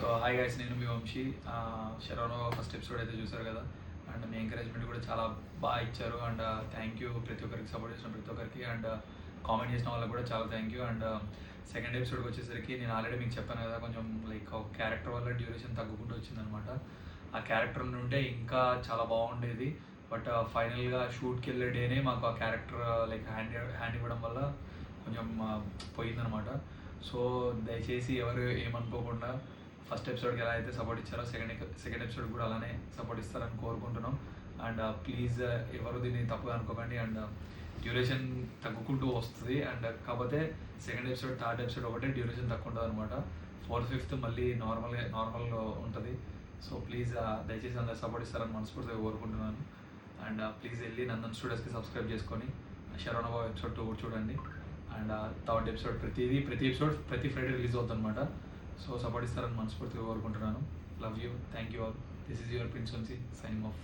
So hi guys, నేను మీ Vamsi. Saravana first episode అయితే చూసారు కదా, అండ్ మీ ఎంకరేజ్మెంట్ కూడా చాలా బాగా ఇచ్చారు. అండ్ థ్యాంక్ యూ ప్రతి ఒక్కరికి, సపోర్ట్ చేసిన ప్రతి ఒక్కరికి, అండ్ కామెంట్ చేసిన వాళ్ళకి కూడా చాలా థ్యాంక్ యూ. అండ్ సెకండ్ ఎపిసోడ్కి వచ్చేసరికి నేను ఆల్రెడీ మీకు చెప్పాను కదా, కొంచెం లైక్ ఒక క్యారెక్టర్ వల్ల డ్యూరేషన్ తగ్గుకుంటూ వచ్చిందనమాట. ఆ క్యారెక్టర్ ఉంటే ఇంకా చాలా బాగుండేది. బట్ ఫైనల్గా షూట్కి వెళ్ళే డేనే మాకు ఆ క్యారెక్టర్ లైక్ హ్యాండ్ ఇవ్వడం వల్ల కొంచెం పోయిందనమాట. సో దయచేసి ఎవరు ఏమనుకోకుండా ఫస్ట్ ఎపిసోడ్కి ఎలా అయితే సపోర్ట్ ఇచ్చారో సెకండ్ ఎపిసోడ్ కూడా అలానే సపోర్ట్ ఇస్తారని కోరుకుంటున్నాం. అండ్ ప్లీజ్ ఎవరు దీన్ని తప్పుగా అనుకోకండి. అండ్ డ్యూరేషన్ తగ్గుకుంటూ వస్తుంది. అండ్ కాకపోతే సెకండ్ ఎపిసోడ్, థర్డ్ ఎపిసోడ్ ఒకటే డ్యూరేషన్ తక్కువ ఉంటుంది అనమాట. 4th, 5th మళ్ళీ నార్మల్గా ఉంటుంది. సో ప్లీజ్ దయచేసి అందరు సపోర్ట్ ఇస్తారని మనస్ఫూర్తిగా కోరుకుంటున్నాను. అండ్ ప్లీజ్ వెళ్ళి నందన్ స్టూడియోస్కి సబ్స్క్రైబ్ చేసుకొని శరవణ బాబు ఎపిసోడ్ 2 కూడా చూడండి. అండ్ థర్డ్ ఎపిసోడ్ ప్రతి ఎపిసోడ్ ప్రతి ఫ్రైడే రిలీజ్ అవుతుంది అనమాట. సో సపోర్ట్ ఇస్తారని మనస్ఫూర్తిగా కోరుకుంటున్నాను. Love you, thank you all. This is your prince Vamshi signing of.